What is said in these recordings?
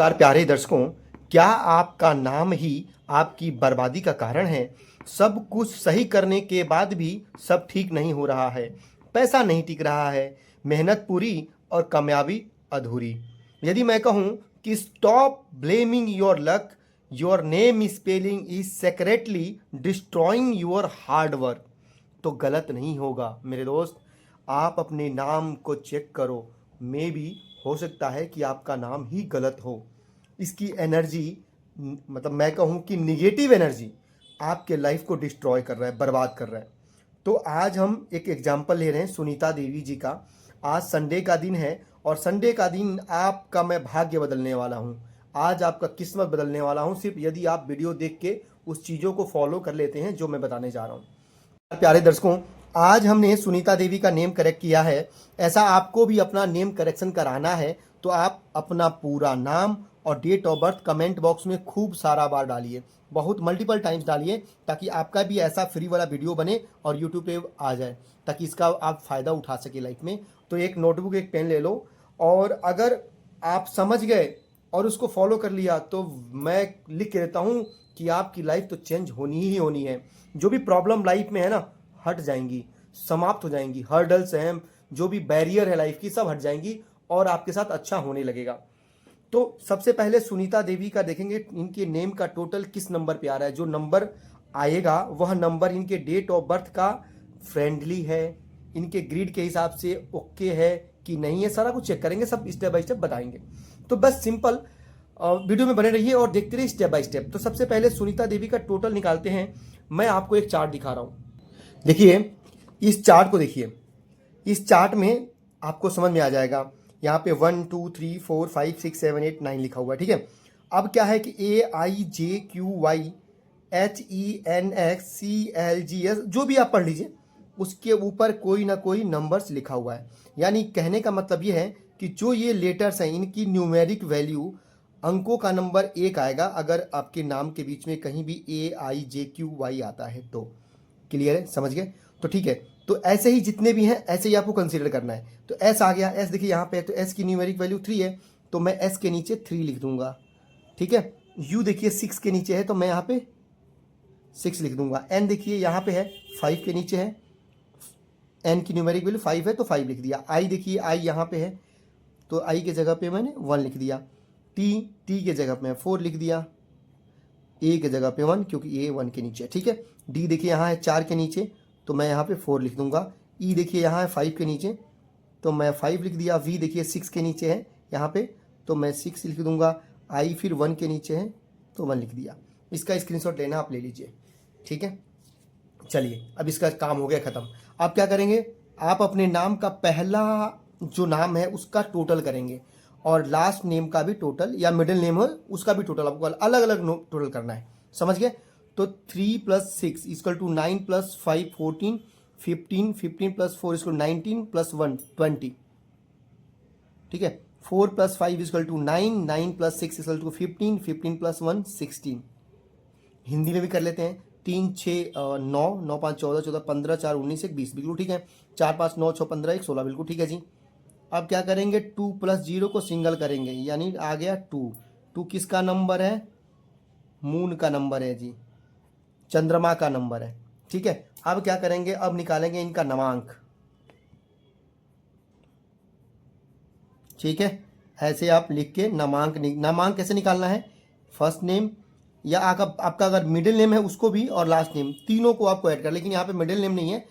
नमस्कार प्यारे दर्शकों, क्या आपका नाम ही आपकी बर्बादी का कारण है? सब कुछ सही करने के बाद भी सब ठीक नहीं हो रहा है, पैसा नहीं टिक रहा है, मेहनत पूरी और कामयाबी अधूरी। यदि मैं कहूँ कि stop blaming your luck, your name spelling is secretly destroying your hard work, तो गलत नहीं होगा मेरे दोस्त। आप अपने नाम को चेक करो, मे भी हो सकता है कि आपका नाम ही गलत हो। इसकी एनर्जी, मतलब मैं कहूँ कि निगेटिव एनर्जी आपके लाइफ को डिस्ट्रॉय कर रहा है, बर्बाद कर रहा है। तो आज हम एक एग्जाम्पल ले रहे हैं सुनीता देवी जी का। आज संडे का दिन है और संडे का दिन आपका मैं भाग्य बदलने वाला हूँ। आज आपका किस्मत बदलने वाला हूँ, सिर्फ यदि आप वीडियो देख के उस चीज़ों को फॉलो कर लेते हैं जो मैं बताने जा रहा हूँ। प्यारे दर्शकों, आज हमने सुनीता देवी का नेम करेक्ट किया है। ऐसा आपको भी अपना नेम करेक्शन कराना है तो आप अपना पूरा नाम और date of birth comment box में खूब सारा बार डालिए, बहुत मल्टीपल टाइम्स डालिए, ताकि आपका भी ऐसा फ्री वाला वीडियो बने और यूट्यूब पे आ जाए, ताकि इसका आप फ़ायदा उठा सके लाइफ में। तो एक नोटबुक एक पेन ले लो, और अगर आप समझ गए और उसको फॉलो कर लिया तो मैं लिख के देता हूँ कि आपकी लाइफ तो चेंज होनी ही होनी है। जो भी प्रॉब्लम लाइफ में है ना, हट जाएंगी, समाप्त हो जाएंगी। हर्डल्स हैं, जो भी बैरियर है लाइफ की, सब हट जाएंगी और आपके साथ अच्छा होने लगेगा। तो सबसे पहले सुनीता देवी का देखेंगे, इनके नेम का टोटल किस नंबर पे आ रहा है। जो नंबर आएगा वह नंबर इनके डेट ऑफ बर्थ का फ्रेंडली है, इनके ग्रिड के हिसाब से ओके है कि नहीं है, सारा कुछ चेक करेंगे, सब स्टेप बाय स्टेप बताएंगे। तो बस सिंपल वीडियो में बने रहिए और देखते रहिए स्टेप बाय स्टेप। तो सबसे पहले सुनीता देवी का टोटल निकालते हैं। मैं आपको एक चार्ट दिखा रहा हूँ, देखिए इस चार्ट को देखिए। इस चार्ट में आपको समझ में आ जाएगा, यहाँ पे 1 2 3 4 5 6 7 8 9 लिखा हुआ है, ठीक है। अब क्या है कि AIJQYHENXCLGS जो भी आप पढ़ लीजिए, उसके ऊपर कोई ना कोई नंबर्स लिखा हुआ है। यानी कहने का मतलब ये है कि जो ये लेटर्स हैं इनकी न्यूमेरिक वैल्यू, अंकों का नंबर 1 आएगा अगर आपके नाम के बीच में कहीं भी AIJQY आता है तो। क्लियर है, समझ गए? तो ठीक है, तो ऐसे ही जितने भी हैं ऐसे ही आपको कंसीडर करना है। तो एस आ गया, एस देखिए यहाँ पे है, तो एस की न्यूमेरिक वैल्यू 3 है, तो मैं एस के नीचे 3 लिख दूंगा, ठीक है। यू देखिए 6 के नीचे है, तो मैं यहाँ पे 6 लिख दूंगा। एन देखिए यहाँ पे है, 5 के नीचे है, एन की न्यूमेरिक वैल्यू 5 है तो 5 लिख दिया। आई देखिए, आई यहाँ पे है, तो आई के जगह पे मैंने 1 लिख दिया। टी, टी के जगह पे मैं 4 लिख दिया। ए के जगह पे 1, क्योंकि ए 1 के नीचे है, ठीक है। डी देखिए यहाँ है 4 के नीचे, तो मैं यहाँ पे 4 लिख दूंगा। ई देखिए यहाँ है 5 के नीचे, तो मैं 5 लिख दिया। वी देखिए 6 के नीचे है यहाँ पे, तो मैं 6 लिख दूंगा। आई फिर 1 के नीचे है, तो 1 लिख दिया। इसका स्क्रीनशॉट लेना आप ले लीजिए, ठीक है। चलिए अब इसका काम हो गया ख़त्म। आप क्या करेंगे, आप अपने नाम का पहला जो नाम है उसका टोटल करेंगे, और लास्ट नेम का भी टोटल, या मिडिल नेम हो उसका भी टोटल आपको अलग अलग टोटल करना है, समझ गए? तो 3 + 6 = 9 + 5 14 15 15 + 4 = 19 + 1 20, ठीक है। 4 + 5 = 9 9 + 6 = 15 15 + 1 16। हिंदी में भी कर लेते हैं। 3 6 9 9 5 14 14 15 4 19 1 20, बिल्कुल ठीक है। 4 5 9 6 15 1 16, बिल्कुल ठीक है जी। अब क्या करेंगे, 2 + 0 को सिंगल करेंगे, यानी आ गया 2। 2 किसका नंबर है? मून का नंबर है जी, चंद्रमा का नंबर है, ठीक है। अब क्या करेंगे, अब निकालेंगे इनका नवांक, ठीक है। ऐसे आप लिख के नमांक कैसे निकालना है, फर्स्ट नेम या आपका अगर मिडिल नेम है उसको भी, और लास्ट नेम, तीनों को आपको ऐड कर, लेकिन यहाँ पे मिडिल नेम नहीं है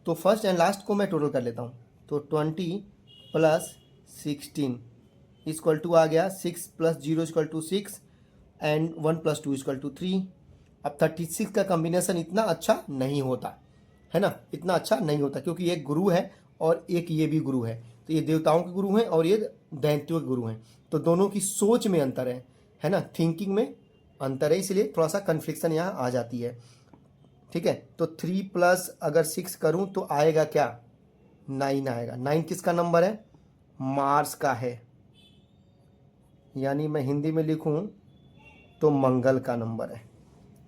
तो फर्स्ट एंड लास्ट को मैं टोटल कर लेता हूँ। तो 20 + 16 = आ गया 6 + 0 = 6 एंड 1 + 2 = 3। अब 36 का कॉम्बिनेशन इतना अच्छा नहीं होता है ना, इतना अच्छा नहीं होता, क्योंकि एक गुरु है और एक ये भी गुरु है, तो ये देवताओं के गुरु हैं और ये दैत्यों के गुरु हैं, तो दोनों की सोच में अंतर है ना, थिंकिंग में अंतर है, इसलिए थोड़ा सा कन्फ्लिक्शन यहाँ आ जाती है, ठीक है। तो 3 + अगर 6 करूँ तो आएगा क्या, 9 आएगा। 9 किसका नंबर है? मार्स का है, यानी मैं हिंदी में लिखूँ तो मंगल का नंबर है,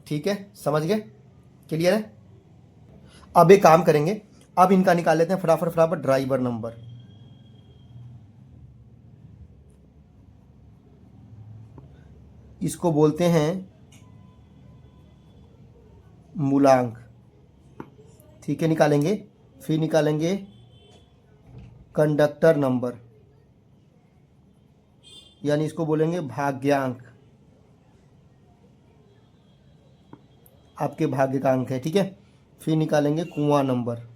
ठीक है, समझ गए? क्लियर है? अब एक काम करेंगे, अब इनका निकाल लेते हैं फटाफट फटाफट ड्राइवर नंबर। इसको बोलते हैं मूलांक। ठीक है, निकालेंगे। फिर निकालेंगे कंडक्टर नंबर, यानी इसको बोलेंगे भाग्यांक, आपके भाग्य का अंक है। ठीक है, फिर निकालेंगे कुआं नंबर।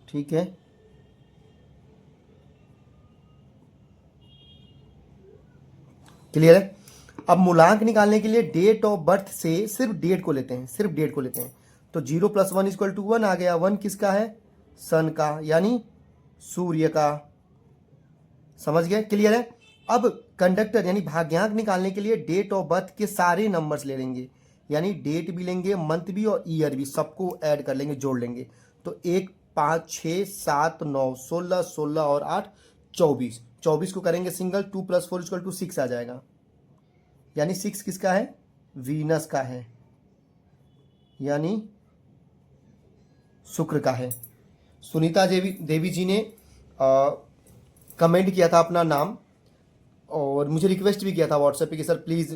ठीक है, क्लियर है। अब मूलांक निकालने के लिए डेट ऑफ बर्थ से सिर्फ डेट को लेते हैं, सिर्फ डेट को लेते हैं। तो 0 + 1 = 1 आ गया। 1 किसका है? सन का, यानी सूर्य का। समझ गए? क्लियर है। अब कंडक्टर यानी भाग्यांक निकालने के लिए डेट ऑफ बर्थ के सारे नंबर्स ले लेंगे, यानी डेट भी लेंगे, मंथ भी और ईयर भी, सबको ऐड कर लेंगे, जोड़ लेंगे। तो 1, 5, 6, 7, 9, 16, 16 और 8 24। 24 को करेंगे सिंगल, 2 + 4 = 6 आ जाएगा, यानी 6 किसका है? वीनस का है, यानी शुक्र का है। सुनीता देवी जी ने कमेंट किया था अपना नाम, और मुझे रिक्वेस्ट भी किया था व्हाट्सएप पे कि सर प्लीज़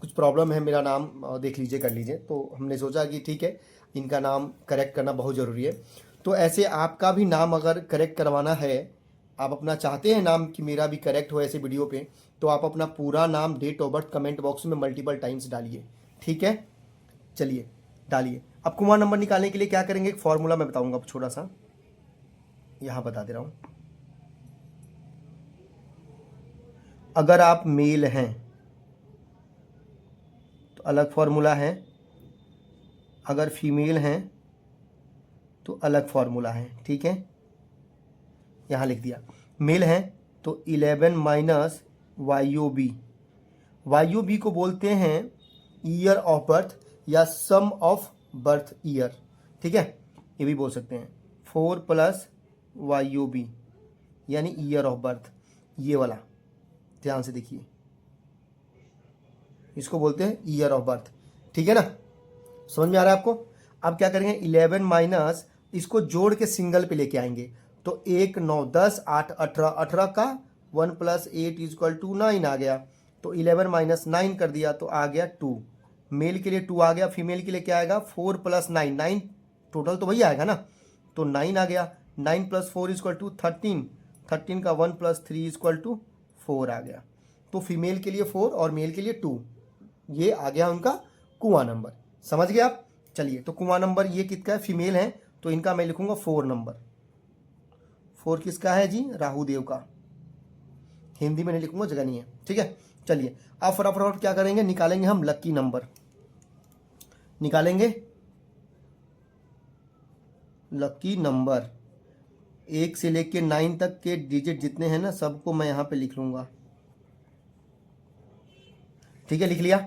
कुछ प्रॉब्लम है, मेरा नाम देख लीजिए, कर लीजिए। तो हमने सोचा कि ठीक है, इनका नाम करेक्ट करना बहुत ज़रूरी है। तो ऐसे आपका भी नाम अगर करेक्ट करवाना है, आप अपना चाहते हैं नाम कि मेरा भी करेक्ट हो ऐसे वीडियो पे, तो आप अपना पूरा नाम, date of birth comment box में मल्टीपल टाइम्स डालिए। ठीक है, चलिए डालिए। अब कुमार नंबर निकालने के लिए क्या करेंगे, एक फॉर्मूला मैं बताऊंगा, अब छोटा सा यहाँ बता दे रहा हूँ। अगर आप मेल हैं तो अलग फॉर्मूला है, अगर फीमेल हैं तो अलग फॉर्मूला है। ठीक है, यहाँ लिख दिया। मेल हैं तो 11 - YOB। YOB को बोलते हैं ईयर ऑफ बर्थ या सम ऑफ बर्थ ईयर। ठीक है, ये भी बोल सकते हैं। 4 + YOB यानी ईयर ऑफ बर्थ, ये वाला ध्यान से देखिए, इसको बोलते हैं ईयर ऑफ बर्थ। ठीक है ना, समझ में आ रहा है आपको। अब क्या करेंगे, 11 - इसको जोड़ के सिंगल पे लेके आएंगे। तो 1, 9, 10, 8, 18, 18 का 1 + 8 = 9 आ गया। तो 11 - 9 कर दिया तो आ गया 2। मेल के लिए 2 आ गया, फीमेल के लिए क्या आएगा? 4 + 9, 9 टोटल तो वही आएगा ना, तो 9 आ गया। 9 + 4 = 13, 13 का 1 + 3 = 4 आ गया। तो फीमेल के लिए 4 और मेल के लिए 2, ये आ गया उनका कुआं नंबर। समझ गए आप? चलिए, तो कुआं नंबर ये किसका है? फीमेल है, तो इनका मैं लिखूंगा 4 नंबर। 4 किसका है जी? राहुदेव का। हिंदी में नहीं लिखूंगा, जगह नहीं है। ठीक है, चलिए अब फटाफट क्या करेंगे, निकालेंगे हम लकी नंबर। निकालेंगे लकी नंबर, 1 से लेके 9 तक के डिजिट जितने हैं ना, सबको मैं यहाँ पे लिख लूंगा। ठीक है, लिख लिया।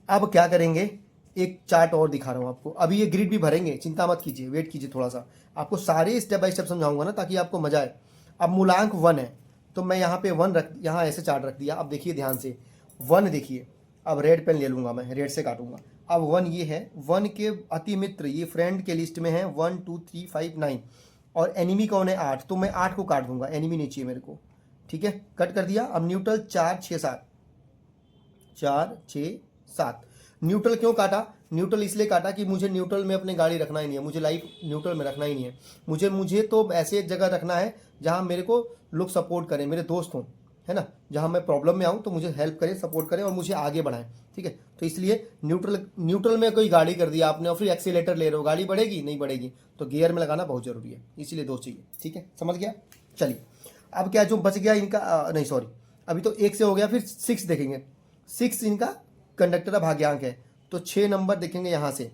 अब क्या करेंगे, एक चार्ट और दिखा रहा हूँ आपको। अभी ये ग्रिड भी भरेंगे, चिंता मत कीजिए, वेट कीजिए थोड़ा सा, आपको सारे स्टेप बाय स्टेप समझाऊंगा ना, ताकि आपको मजा आए। अब मूलांक 1 है, तो मैं यहाँ पे 1 रख, यहाँ ऐसे चार्ट रख दिया। अब देखिए ध्यान से, 1 देखिए। अब रेड पेन ले लूंगा मैं, रेड से काटूंगा। अब 1 ये है, 1 के अति मित्र ये फ्रेंड के लिस्ट में है 1, 2, 3, 5, 9, और एनिमी कौन है? 8, तो मैं 8 को काट दूंगा, एनिमी नहीं चाहिए मेरे को। ठीक है, कट कर दिया। अब न्यूट्रल 4, 6, 7, 4, 6, 7। न्यूट्रल क्यों काटा? न्यूट्रल इसलिए काटा कि मुझे न्यूट्रल में अपनी गाड़ी रखना ही नहीं है, मुझे लाइफ न्यूट्रल में रखना ही नहीं है। मुझे तो ऐसे जगह रखना है जहाँ मेरे को लोग सपोर्ट करें, मेरे दोस्त हों, है ना, जहाँ मैं प्रॉब्लम में आऊँ तो मुझे हेल्प करें, सपोर्ट करें और मुझे आगे बढ़ाएं। ठीक है, तो इसलिए न्यूट्रल में कोई गाड़ी कर दिया आपने और फिर एक्सीलेटर ले रहे हो, गाड़ी बढ़ेगी नहीं बढ़ेगी, तो गियर में लगाना बहुत जरूरी है, इसीलिए 2 चाहिए। ठीक है, समझ गया। चलिए, अब क्या जो बच गया इनका, नहीं सॉरी, अभी तो 1 से हो गया, फिर 6 देखेंगे। 6 इनका कंडक्टर का भाग्यांक है, तो 6 नंबर देखेंगे यहाँ से,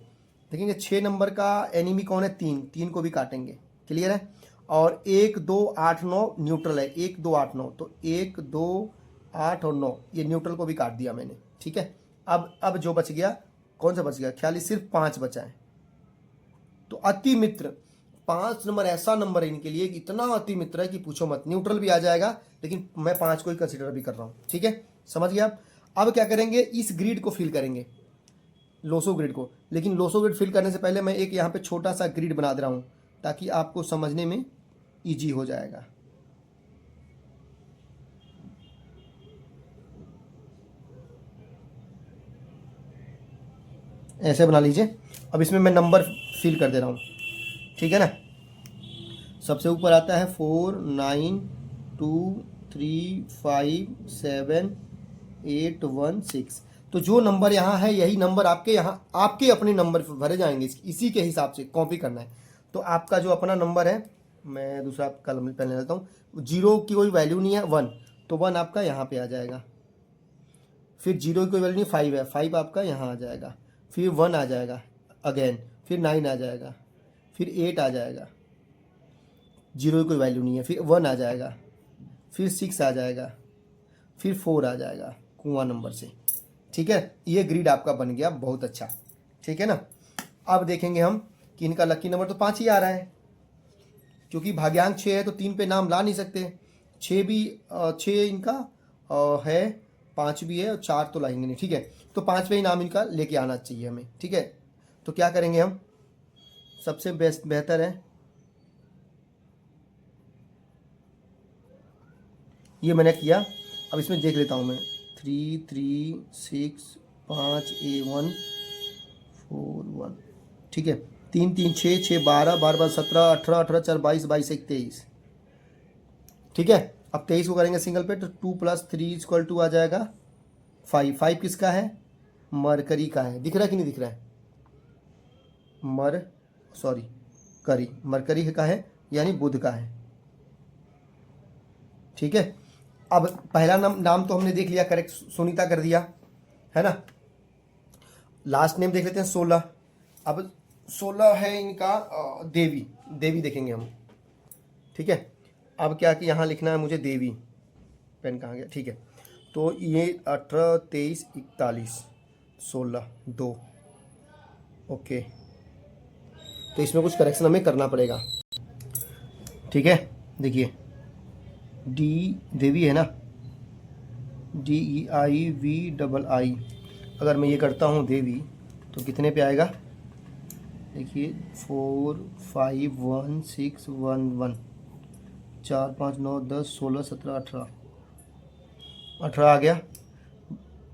देखेंगे 6 नंबर का एनिमी कौन है? 3, 3 को भी काटेंगे। क्लियर है। और 1, 2, 8, 9 न्यूट्रल है, 1, 2, 8, 9, तो 1, 2, 8 और 9 ये न्यूट्रल को भी काट दिया मैंने। ठीक है, अब जो बच गया, कौन सा बच गया? ख्याल सिर्फ 5 बचा है। तो अति मित्र 5 नंबर ऐसा नंबर है इनके लिए, इतना अति मित्र है कि पूछो मत। न्यूट्रल भी आ जाएगा, लेकिन मैं 5 को ही कंसिडर भी कर रहा हूँ। ठीक है, समझ गया आप। अब क्या करेंगे, इस ग्रिड को फिल करेंगे, लोसो ग्रिड को। लेकिन लोसो ग्रिड फिल करने से पहले मैं एक यहाँ पे छोटा सा ग्रिड बना दे रहा हूँ, ताकि आपको समझने में ईजी हो जाएगा। ऐसे बना लीजिए। अब इसमें मैं नंबर फिल कर दे रहा हूँ, ठीक है ना। सबसे ऊपर आता है 4 9 2 3 5 7 8 1 6। तो जो नंबर यहाँ है यही नंबर आपके यहाँ आपके अपने नंबर भरे जाएंगे, इसी के हिसाब से कॉपी करना है। तो आपका जो अपना नंबर है, मैं दूसरा कलम पेन ले लेता हूँ। 0 की कोई वैल्यू नहीं है, 1, तो 1 आपका यहाँ पे आ जाएगा। फिर 0 की कोई वैल्यू नहीं, 5 है, 5 आपका यहाँ आ जाएगा। फिर 1 आ जाएगा अगेन, फिर 9 आ जाएगा, फिर 8 आ जाएगा, 0 की कोई वैल्यू नहीं है, फिर 1 आ जाएगा, फिर 6 आ जाएगा, फिर 4 आ जाएगा कुआं नंबर से, ठीक है। ये ग्रिड आपका बन गया, बहुत अच्छा, ठीक है ना। अब देखेंगे हम कि इनका लकी नंबर तो 5 ही आ रहा है, क्योंकि भाग्यांक 6 है तो 3 पे नाम ला नहीं सकते। 6 भी 6 इनका है, 5 भी है और 4 तो लाएंगे नहीं, ठीक है। तो 5 पे ही नाम इनका लेके आना चाहिए हमें, ठीक है। तो क्या करेंगे हम, सबसे बेहतर है ये मैंने किया। अब इसमें देख लेता हूँ मैं 3 3 6 5 1 4 1, ठीक है। 3 3 6 6 12 12 17 18 18 4 22 22 1 23, ठीक है। अब 23 को करेंगे सिंगल पे, तो 2 + 3 = आ जाएगा 5। 5 किसका है, मरकरी का है। दिख रहा है कि नहीं दिख रहा है, मरकरी का है, यानी बुध का है, ठीक है। अब पहला नाम तो हमने देख लिया, करेक्ट, सुनीता कर दिया, है ना। लास्ट नेम देख लेते हैं 16। अब 16 है इनका देवी देखेंगे हम, ठीक है। अब क्या कि यहाँ लिखना है मुझे देवी, पेन कहाँ गया, ठीक है। तो ये 18 23 41 16 2, ओके। तो इसमें कुछ करेक्शन हमें करना पड़ेगा, ठीक है। देखिए देवी है ना, DEIVII। अगर मैं ये करता हूँ देवी, तो कितने पे आएगा, देखिए 4 5 1 6 1 1 4 5 9 10 16 17 18 आ गया।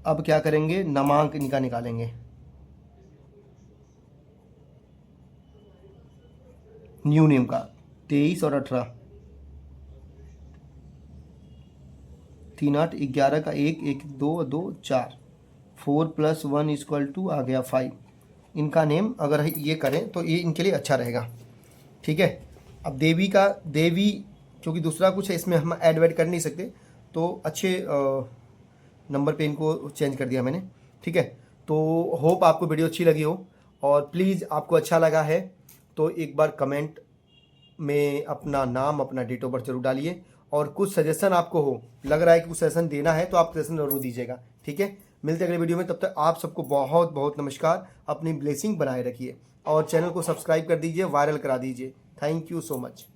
अब क्या करेंगे, नामांक इनका निकालेंगे, न्यू नेम का 23 और 18, 3 8 11 का 1 1 2 2 4, 4 + 1 = आ गया 5। इनका नेम अगर ये करें तो ये इनके लिए अच्छा रहेगा, ठीक है। अब देवी क्योंकि दूसरा कुछ है इसमें हम ऐड कर नहीं सकते, तो अच्छे नंबर पे इनको चेंज कर दिया मैंने, ठीक है। तो होप आपको वीडियो अच्छी लगी हो, और प्लीज़ आपको अच्छा लगा है तो एक बार कमेंट में अपना नाम, अपना डेट ऑफ बर्थ जरूर डालिए। और कुछ सजेशन आपको हो, लग रहा है कि कुछ सजेशन देना है, तो आप सजेशन जरूर दीजिएगा, ठीक है। मिलते हैं अगले वीडियो में, तब तक आप सबको बहुत बहुत नमस्कार। अपनी ब्लेसिंग बनाए रखिए और चैनल को सब्सक्राइब कर दीजिए, वायरल करा दीजिए। Thank you so much.